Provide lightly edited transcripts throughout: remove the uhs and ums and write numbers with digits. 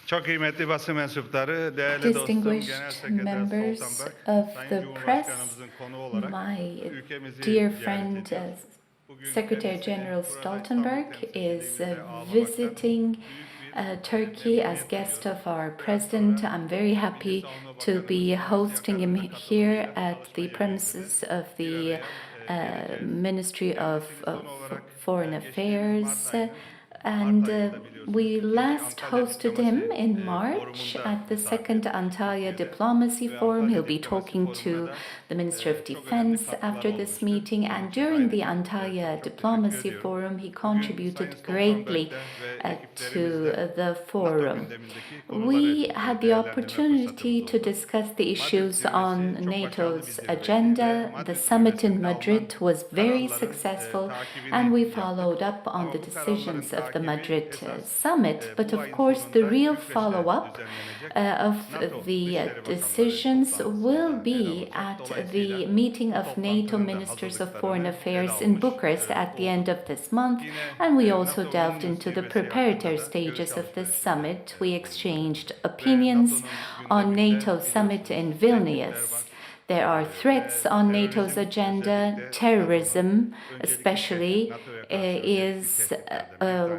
Çok kıymetli basın mensupları, değerli dostum, Distinguished Genel Sekreter members Stoltenberg, of Sayın the press, Cumhurbaşkanımızın konu olarak my ülkemizi dear ziyaret friend, ediyor. Bugün Secretary kendisini General burada Stoltenberg İstanbul is temsilciliğimizde ağlamaktan visiting büyük bir Turkey as memnuniyet guest duyuyorum. of our Biraz president. sonra I'm very Milli happy Savunma to be Bakanımız Hulusi hosting him Akar'ın da here katılımıyla at çalışma the yerimizde premises of bir the araya geleceğiz. Ministry of Kendisi son olarak Foreign geçtiğimiz Affairs. Mart And ayında biliyorsunuz we ikinci last Antalya hosted him Diplomasi in March Forumu'nda at the misafir second ettik Antalya Türkiye'de. Diplomacy Ve Forum. Antalya He'll be Diplomasi talking to Forumu'na da the Minister of çok önemli Defense katkıları after this olmuştur. meeting. Bunun And için during the ayrıca Antalya çok teşekkür Diplomacy ediyorum. Forum, he Bugün Sayın contributed greatly Stoltenberg'le ve to ekiplerimizle the NATO forum. gündemindeki konuları We had the değerlendirme opportunity fırsatımız to oldu. discuss the issues Madrid on zirvesi çok başarılı bir NATO's zirveydi agenda. ve The Madrid summit in zirvesinde Madrid alınan was very kararların successful, takibini and we yaptık. followed up on Ama the bu kararların decisions of the takibi Madrid esas summit. But bu of ayın course, the sonunda real Bükreş'te follow-up düzenlenecek of NATO the Dışişleri Bakanları decisions toplantısında will yer be alacak. at Dolayısıyla the meeting bu of NATO toplantının da ministers of foreign hazırlıklarını ele affairs in almış Bucharest at the end olduk. of this month, Yine and we also NATO'nun delved into the zirvesi preparatory hakkında da görüş stages of this alışverişinde summit. We exchanged ve opinions NATO'nun on gündeminde NATO summit in biliyorsunuz tehditler Vilnius. var. There are threats on NATO's agenda. Terrorism, especially, is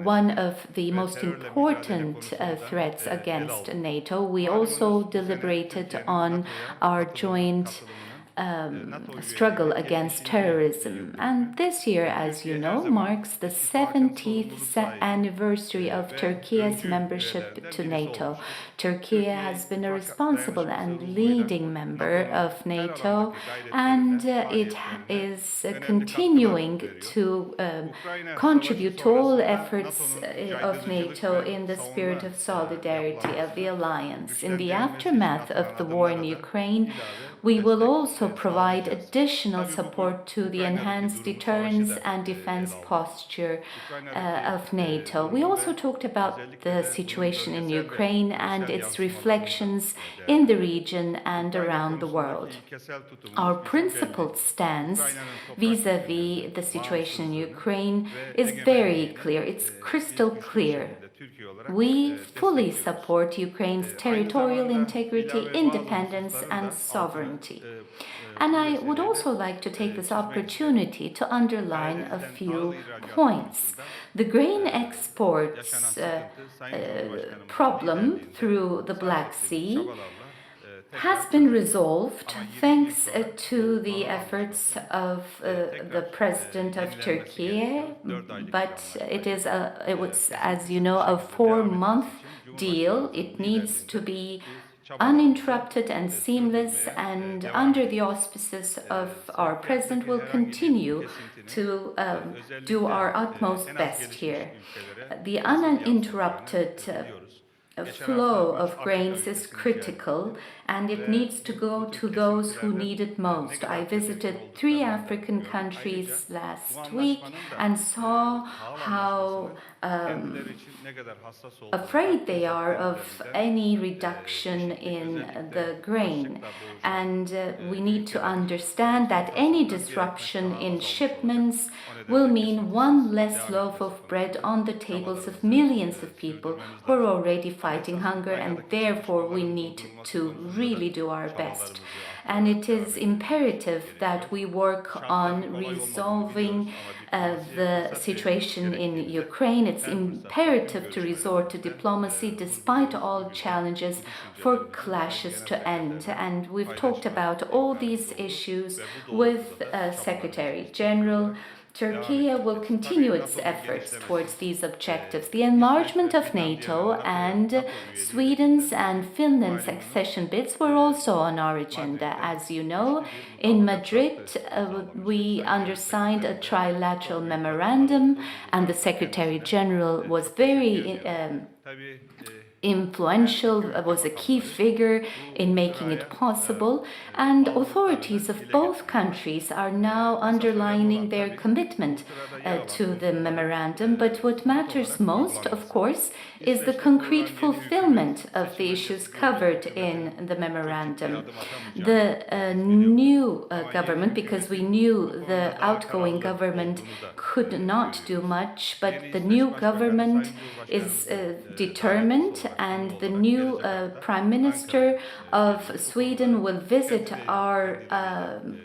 one of the most important threats against NATO. We also deliberated on our joint struggle against terrorism. And this year, as you know, marks the 70th anniversary of Turkey's membership to NATO. Turkey has been a responsible and leading member of NATO, and it is continuing to contribute to all efforts of NATO in the spirit of solidarity of the alliance. In the aftermath of the war in Ukraine, we will also provide additional support to the enhanced deterrence and defense posture of NATO. We also talked about the situation in Ukraine and its reflections in the region and around the world. Our principled stance vis-à-vis the situation in Ukraine is very clear. It's crystal clear. We fully support Ukraine's territorial integrity, independence, and sovereignty. And I would also like to take this opportunity to underline a few points. The grain exports problem through the Black Sea has been resolved thanks to the efforts of the President of Turkey, but it was, as you know, a 4-month deal. It needs to be uninterrupted and seamless, and under the auspices of our President, will continue to do our utmost best here. The uninterrupted flow of grains is critical, and it needs to go to those who need it most. I visited 3 African countries last week and saw how afraid they are of any reduction in the grain. And we need to understand that any disruption in shipments will mean one less loaf of bread on the tables of millions of people who are already fighting hunger, and therefore we need to really do our best. And it is imperative that we work on resolving the situation in Ukraine. It's imperative to resort to diplomacy despite all challenges for clashes to end. And we've talked about all these issues with Secretary General. Turkey will continue its efforts towards these objectives. The enlargement of NATO and Sweden's and Finland's accession bids were also on our agenda. As you know, in Madrid, we undersigned a trilateral memorandum, and the Secretary General was very influential, was a key figure in making it possible, and authorities of both countries are now underlining their commitment to the memorandum. But what matters most, of course, is the concrete fulfillment of the issues covered in the memorandum. The new government, because we knew the outgoing government could not do much, but the new government is determined, and the new Prime Minister of Sweden will visit our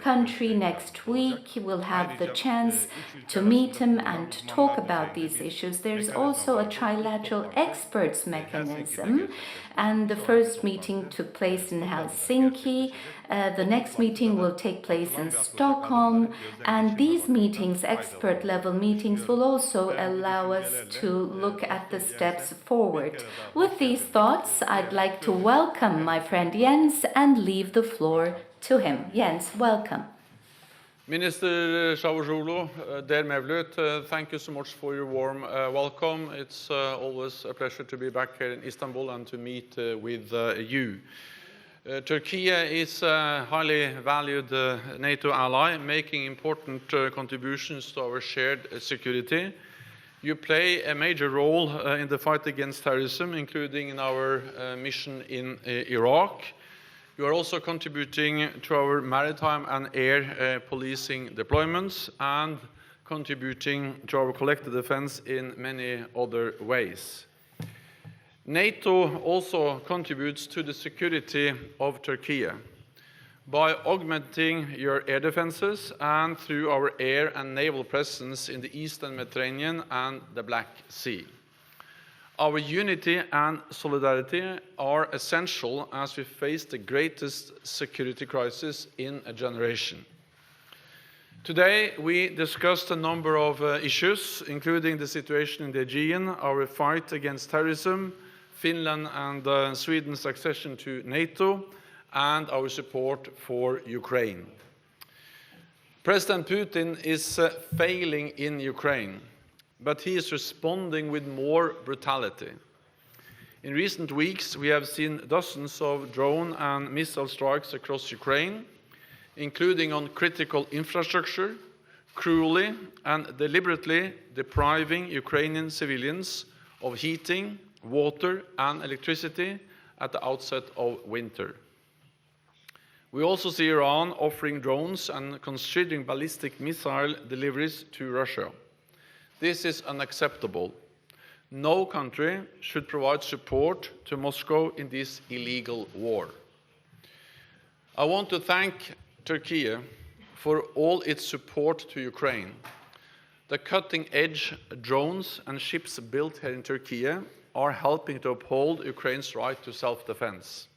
country next week. He will have the chance to meet him and to talk about these issues. There's also a trilateral experts mechanism, and the first meeting took place in Helsinki. The next meeting will take place in Stockholm, and these meetings, expert-level meetings, will also allow us to look at the steps forward. With these thoughts, I'd like to welcome my friend Jens and leave the floor to him. Jens, welcome. Minister Çavuşoğlu, dear Mevlüt, thank you so much for your warm welcome. It's always a pleasure to be back here in Istanbul and to meet with you. Turkey is a highly valued NATO ally, making important contributions to our shared security. You play a major role in the fight against terrorism, including in our mission in Iraq. You are also contributing to our maritime and air policing deployments and contributing to our collective defense in many other ways. NATO also contributes to the security of Turkey by augmenting your air defenses and through our air and naval presence in the Eastern Mediterranean and the Black Sea. Our unity and solidarity are essential as we face the greatest security crisis in a generation. Today, we discussed a number of issues, including the situation in the Aegean, our fight against terrorism, Finland and Sweden's accession to NATO, and our support for Ukraine. President Putin is failing in Ukraine, but he is responding with more brutality. In recent weeks, we have seen dozens of drone and missile strikes across Ukraine, including on critical infrastructure, cruelly and deliberately depriving Ukrainian civilians of heating, water and electricity at the outset of winter. We also see Iran offering drones and considering ballistic missile deliveries to Russia. This is unacceptable. No country should provide support to Moscow in this illegal war. I want to thank Turkey for all its support to Ukraine. The cutting-edge drones and ships built here in Turkey are helping to uphold Ukraine's right to self-defense.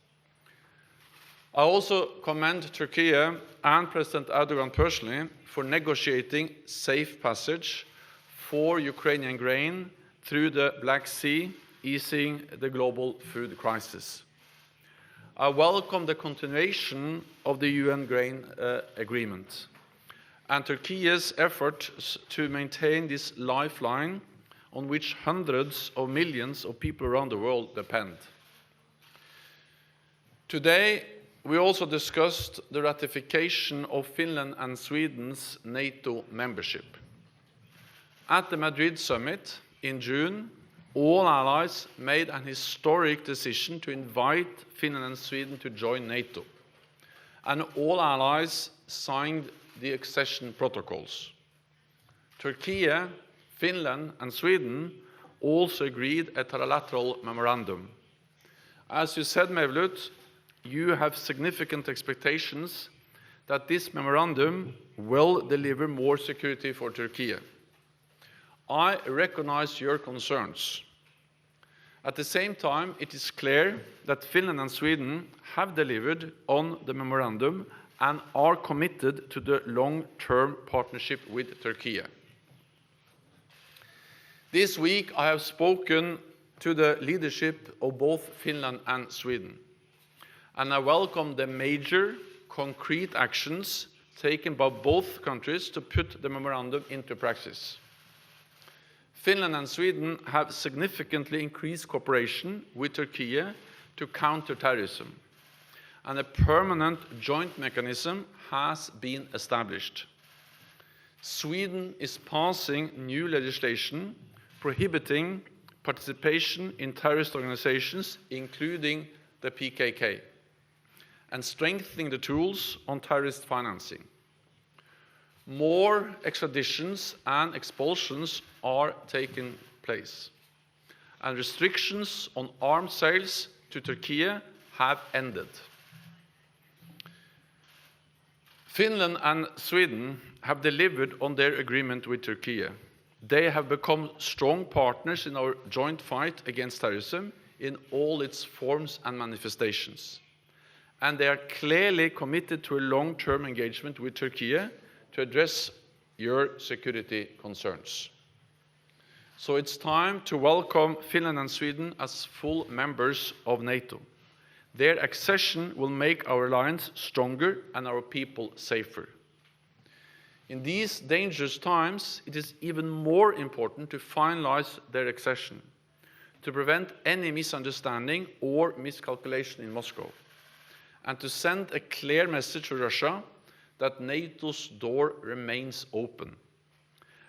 I also commend Turkey and President Erdogan personally for negotiating safe passage for Ukrainian grain through the Black Sea, easing the global food crisis. I welcome the continuation of the UN grain agreement and Turkey's efforts to maintain this lifeline on which hundreds of millions of people around the world depend. Today, we also discussed the ratification of Finland and Sweden's NATO membership. At the Madrid summit in June, all allies made an historic decision to invite Finland and Sweden to join NATO, and all allies signed the accession protocols. Turkey, Finland and Sweden also agreed a trilateral memorandum. As you said, Mevlüt, you have significant expectations that this memorandum will deliver more security for Turkey. I recognize your concerns. At the same time, it is clear that Finland and Sweden have delivered on the memorandum and are committed to the long-term partnership with Turkey. This week, I have spoken to the leadership of both Finland and Sweden, and I welcome the major, concrete actions taken by both countries to put the memorandum into practice. Finland and Sweden have significantly increased cooperation with Turkey to counter terrorism, and a permanent joint mechanism has been established. Sweden is passing new legislation prohibiting participation in terrorist organizations, including the PKK, and strengthening the tools on terrorist financing. More extraditions and expulsions are taking place. and restrictions on arms sales to Turkey have ended. Finland and Sweden have delivered on their agreement with Turkey. They have become strong partners in our joint fight against terrorism in all its forms and manifestations. And they are clearly committed to a long-term engagement with Turkey to address your security concerns. So it's time to welcome Finland and Sweden as full members of NATO. Their accession will make our alliance stronger and our people safer. In these dangerous times, it is even more important to finalize their accession, to prevent any misunderstanding or miscalculation in Moscow, and to send a clear message to Russia that NATO's door remains open.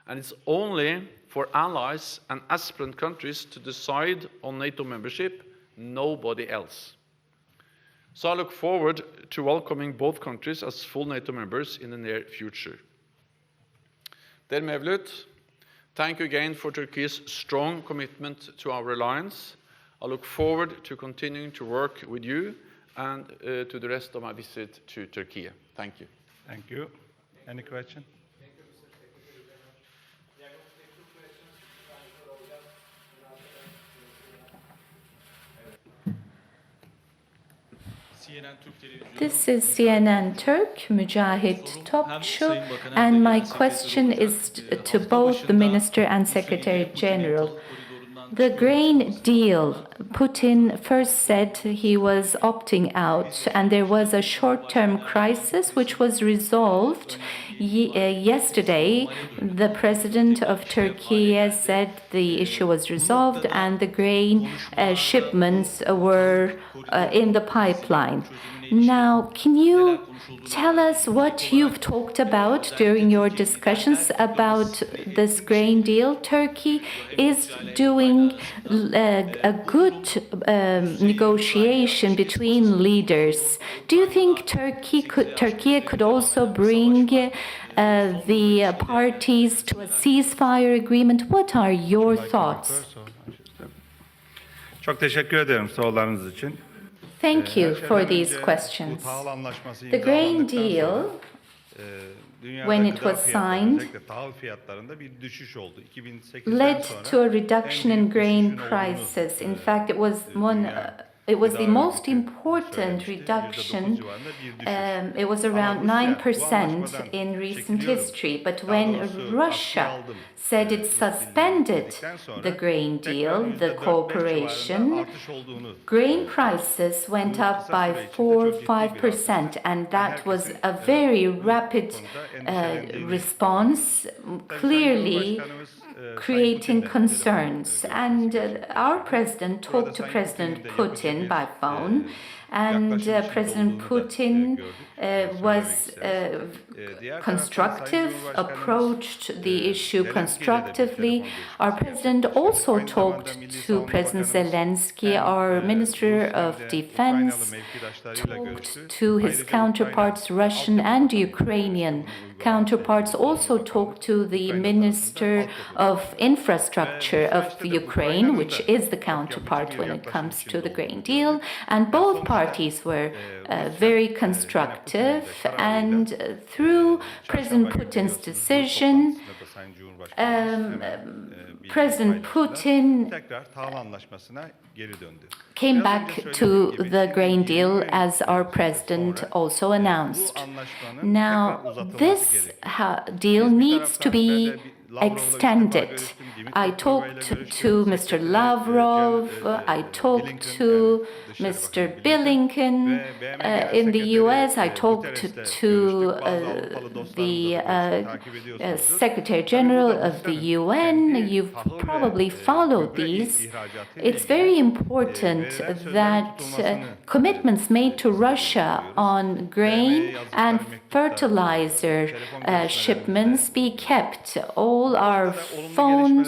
And it's only for allies and aspirant countries to decide on NATO membership, nobody else. So I look forward to welcoming both countries as full NATO members in the near future. Dear Mevlüt, thank you again for Turkey's strong commitment to our alliance. I look forward to continuing to work with you and to the rest of my visit to Turkey. Thank you. Thank you. Any question? This is CNN Turk, Mücahit Topçu, and my question is to both the Minister and Secretary General. The grain deal, Putin first said he was opting out, and there was a short-term crisis which was resolved. Yesterday, the president of Turkey said the issue was resolved and the grain shipments were in the pipeline. Now, can you tell us what you've talked about during your discussions about this grain deal? Turkey is doing a good negotiation between leaders. Do you think Turkey could also bring the parties to a ceasefire agreement? What are your thoughts? Çok teşekkür ederim sorularınız için. Thank you for these questions. The grain deal, when it was signed, led to a reduction in grain prices. In fact, it was the most important reduction. It was around 9% in recent history. But when Russia said it suspended the grain deal, the cooperation, grain prices went up by 4 or 5%, and that was a very rapid response, clearly creating concerns. And our president talked to President Putin by phone, and President Putin was constructive, approached the issue constructively. Our president also talked to President Zelensky. Our Minister of Defense talked to his counterparts, Russian and Ukrainian counterparts, also talked to the Minister of Infrastructure of Ukraine, which is the counterpart when it comes to the grain deal. And both parties were very constructive, and through President Putin's decision, President Putin came back to the grain deal, as our president also announced. Now, this deal needs to be extended. I talked to Mr. Lavrov, I talked to Mr. Blinken in the US, I talked to the Secretary General of the UN. You've probably followed these. It's very important that commitments made to Russia on grain and fertilizer shipments be kept. All our phone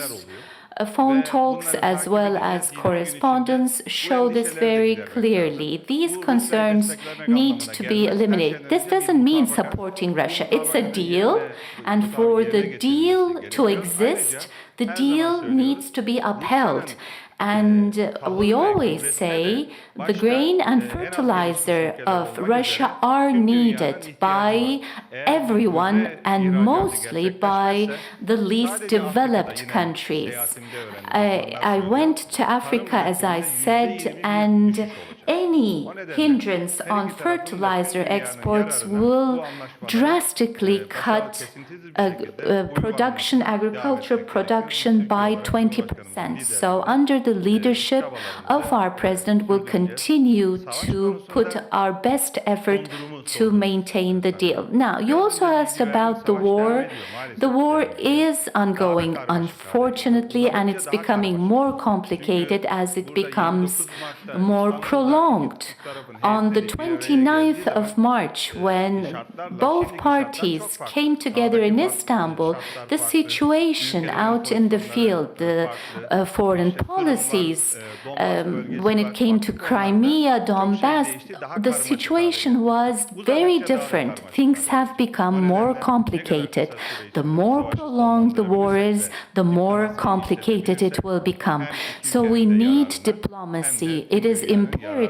talks as well as correspondence show this very clearly. These concerns need to be eliminated. This doesn't mean supporting Russia. It's a deal, and for the deal to exist, the deal needs to be upheld. And we always say the grain and fertilizer of Russia are needed by everyone and mostly by the least developed countries. I went to Africa, as I said, and any hindrance on fertilizer exports will drastically cut production, agricultural production by 20%. So under the leadership of our president, we'll continue to put our best effort to maintain the deal. Now, you also asked about the war. The war is ongoing, unfortunately, and it's becoming more complicated as it becomes more prolonged. On the 29th of March, when both parties came together in Istanbul, the situation out in the field, the foreign policies, when it came to Crimea, Donbass, the situation was very different. Things have become more complicated. The more prolonged the war is, the more complicated it will become. So we need diplomacy. It is imperative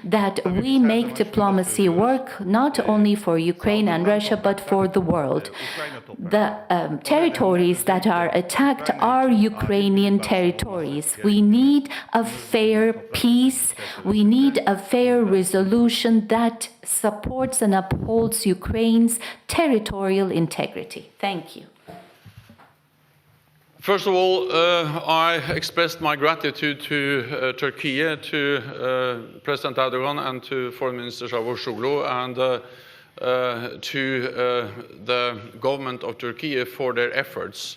that we make diplomacy work not only for Ukraine and Russia, but for the world. The territories that are attacked are Ukrainian territories. We need a fair peace. We need a fair resolution that supports and upholds Ukraine's territorial integrity. Thank you. First of all, I expressed my gratitude to Turkey, to President Erdogan and to Foreign Minister Çavuşoğlu and to the government of Turkey for their efforts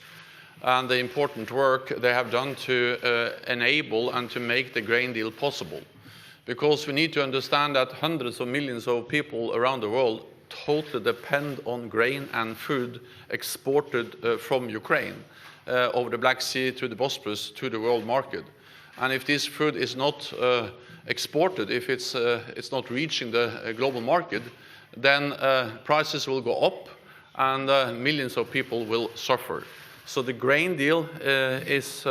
and the important work they have done to enable and to make the grain deal possible. Because we need to understand that hundreds of millions of people around the world totally depend on grain and food exported from Ukraine. Over the Black Sea to the Bosporus to the world market. And if this food is not exported, if it's not reaching the global market, then prices will go up and millions of people will suffer. So the grain deal is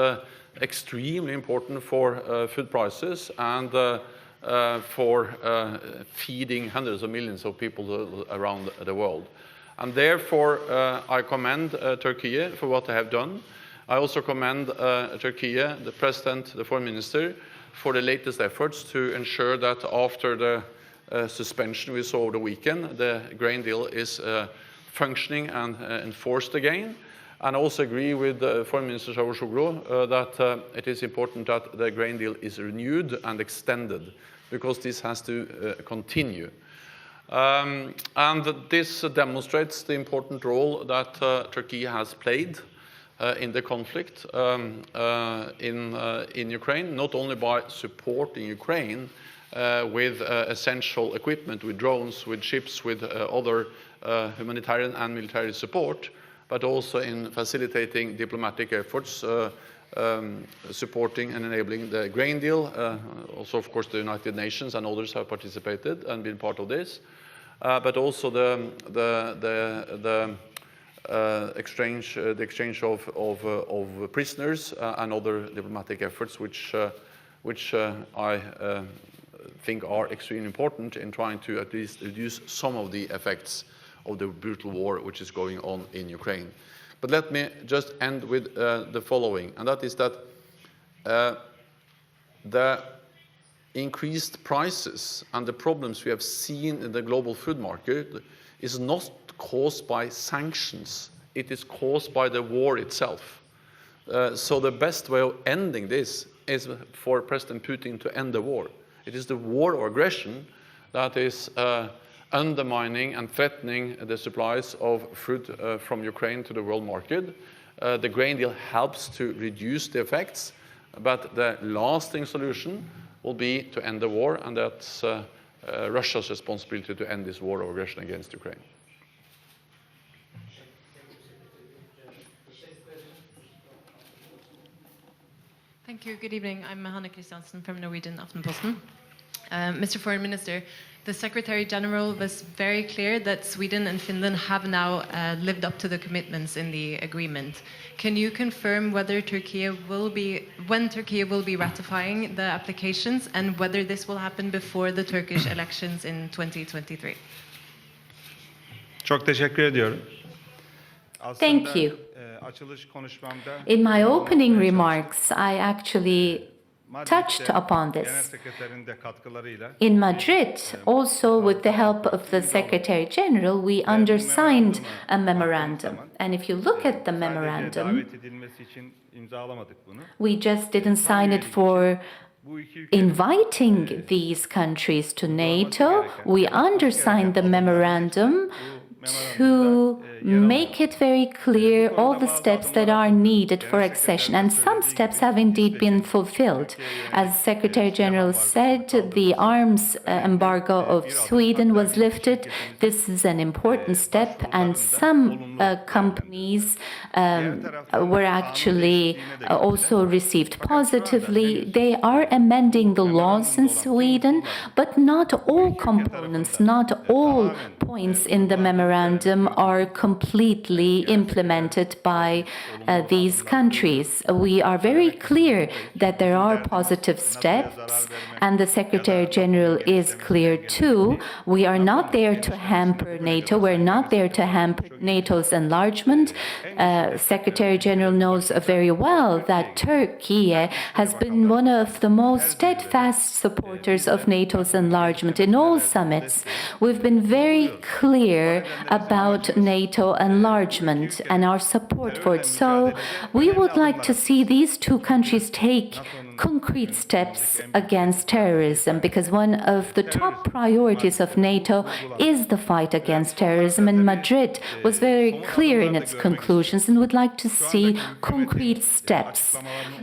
extremely important for food prices and for feeding hundreds of millions of people around the world. And therefore, I commend Turkey for what they have done. I also commend Turkey, the President, the Foreign Minister, for the latest efforts to ensure that after the suspension we saw over the weekend, the grain deal is functioning and enforced again. And I also agree with Foreign Minister Çavuşoğlu that it is important that the grain deal is renewed and extended, because this has to continue. And this demonstrates the important role that Turkey has played in the conflict in Ukraine, not only by supporting Ukraine with essential equipment, with drones, with ships, with other humanitarian and military support, but also in facilitating diplomatic efforts, supporting and enabling the grain deal. Also, of course, the United Nations and others have participated and been part of this. But also the exchange of prisoners and other diplomatic efforts, which I think are extremely important in trying to at least reduce some of the effects of the brutal war which is going on in Ukraine. But let me just end with the following, and that is that the increased prices and the problems we have seen in the global food market is not caused by sanctions. It is caused by the war itself. So the best way of ending this is for President Putin to end the war. It is the war of aggression that is undermining and threatening the supplies of food from Ukraine to the world market. The grain deal helps to reduce the effects, but the lasting solution will be to end the war, and that's Russia's responsibility to end this war of aggression against Ukraine. Thank you. Good evening. I'm Hanne Christiansen from Norwegian Aftenposten. Mr. Foreign Minister, the Secretary General was very clear that Sweden and Finland have now lived up to the commitments in the agreement. Can you confirm whether when Turkey will be ratifying the applications and whether this will happen before the Turkish elections in 2023? Çok teşekkür ediyorum. Thank you. Açılış konuşmamda In my opening remarks, I actually touched upon Genel this. Sekreterin de katkılarıyla In Madrid, also with the help of the Secretary General, we undersigned a memorandum. And if you look at the sadece memorandum, davet edilmesi için imzalamadık bunu. we just didn't sign it for Bu iki ülke inviting these countries to NATO. We undersigned the memorandum to make it very clear all the steps that are needed for accession. And some steps have indeed been fulfilled. As Secretary General said, the arms embargo of Sweden was lifted. This is an important step, and some companies were actually also received positively. They are amending the laws in Sweden, but not all components, not all points in the memorandum are completely implemented by these countries. We are very clear that there are positive steps, and the Secretary General is clear too. We are not there to hamper NATO. We're not there to hamper NATO's enlargement. Secretary General knows very well that Turkey has been one of the most steadfast supporters of NATO's enlargement in all summits. We've been very clear about NATO enlargement and our support for it. So we would like to see these two countries take concrete steps against terrorism, because one of the top priorities of NATO is the fight against terrorism, and Madrid was very clear in its conclusions and would like to see concrete steps.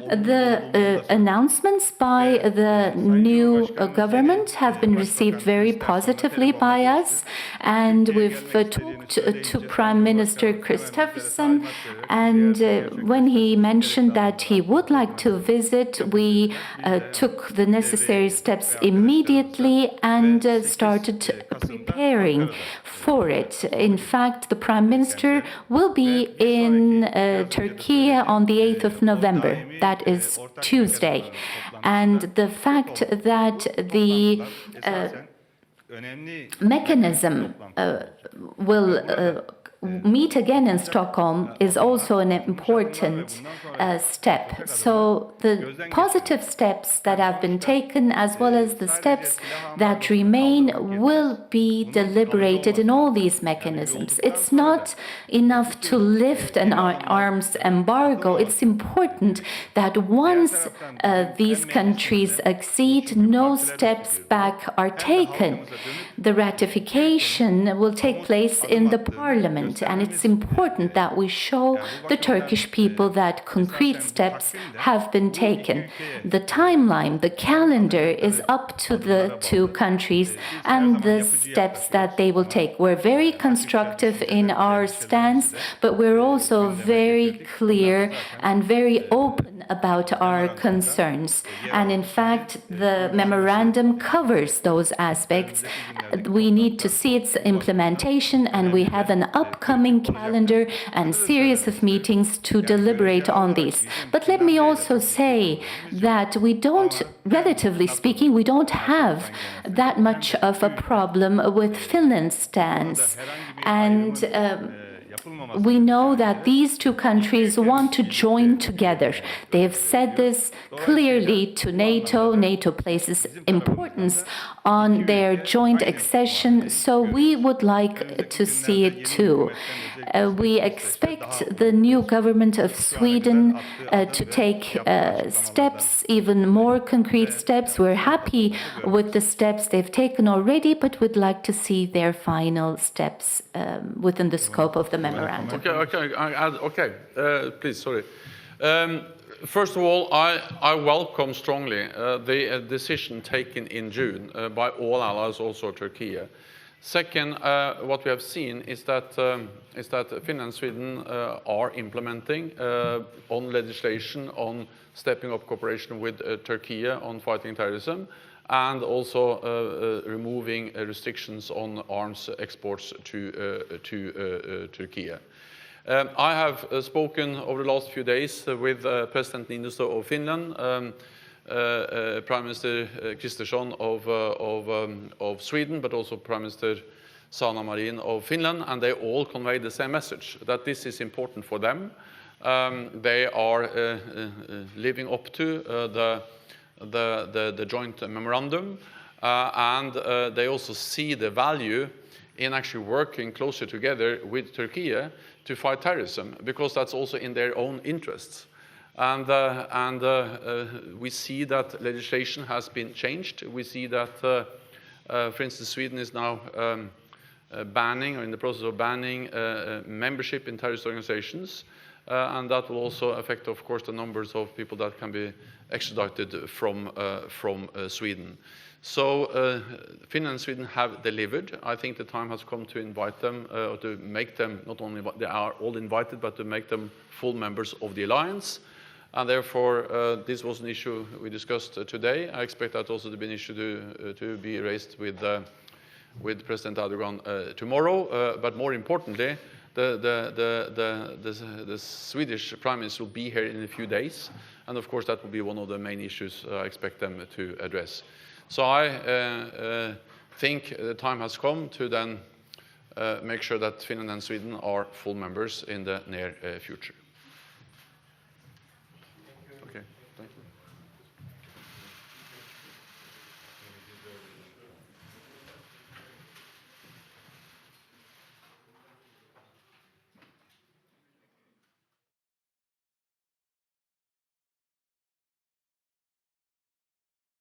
The announcements by the new government have been received very positively by us, and we've talked to Prime Minister Christopherson, and when he mentioned that he would like to visit, we took the necessary steps immediately and started preparing for it. In fact, the Prime Minister will be in Turkey on the 8th of November. That is Tuesday. And the fact that the mechanism will meet again in Stockholm is also an important step. So the positive steps that have been taken, as well as the steps that remain, will be deliberated in all these mechanisms. It's not enough to lift an arms embargo. It's important that once these countries accede, no steps back are taken. The ratification will take place in the parliament, and it's important that we show the Turkish people that concrete steps have been taken. The timeline, the calendar is up to the two countries and the steps that they will take. We're very constructive in our stance, but we're also very clear and very open about our concerns. And in fact, the memorandum covers those aspects. We need to see its implementation, and we have an upcoming calendar and series of meetings to deliberate on these. But let me also say that we don't, relatively speaking, we don't have that much of a problem with Finland's stance. And we know that these two countries want to join together. They have said this clearly to NATO. NATO places importance on their joint accession, so we would like to see it too. We expect the new government of Sweden to take steps, even more concrete steps. We're happy with the steps they've taken already, but would like to see their final steps within the scope of the memorandum. Okay. Please, sorry. First of all, I welcome strongly the decision taken in June by all allies, also Turkey. Second, what we have seen is that Finland and Sweden are implementing on legislation on stepping up cooperation with Turkey on fighting terrorism, and also removing restrictions on arms exports to Turkey. I have spoken over the last few days with President Niinistö of Finland, Prime Minister Kristersson of Sweden, but also Prime Minister Sanna Marin of Finland, and they all convey the same message, that this is important for them. They are living up to the joint memorandum, and they also see the value in actually working closer together with Turkey to fight terrorism, because that's also in their own interests. And we see that legislation has been changed. We see that, for instance, Sweden is now banning, or in the process of banning, membership in terrorist organizations, and that will also affect, of course, the numbers of people that can be extradited from Sweden. So Finland and Sweden have delivered. I think the time has come to invite them, or to make them, not only they are all invited, but to make them full members of the alliance. And therefore, this was an issue we discussed today. I expect that also to be an issue to be raised with President Erdogan tomorrow. But more importantly, the Swedish Prime Minister will be here in a few days. And of course, that will be one of the main issues I expect them to address. So I think the time has come to then make sure that Finland and Sweden are full members in the near future.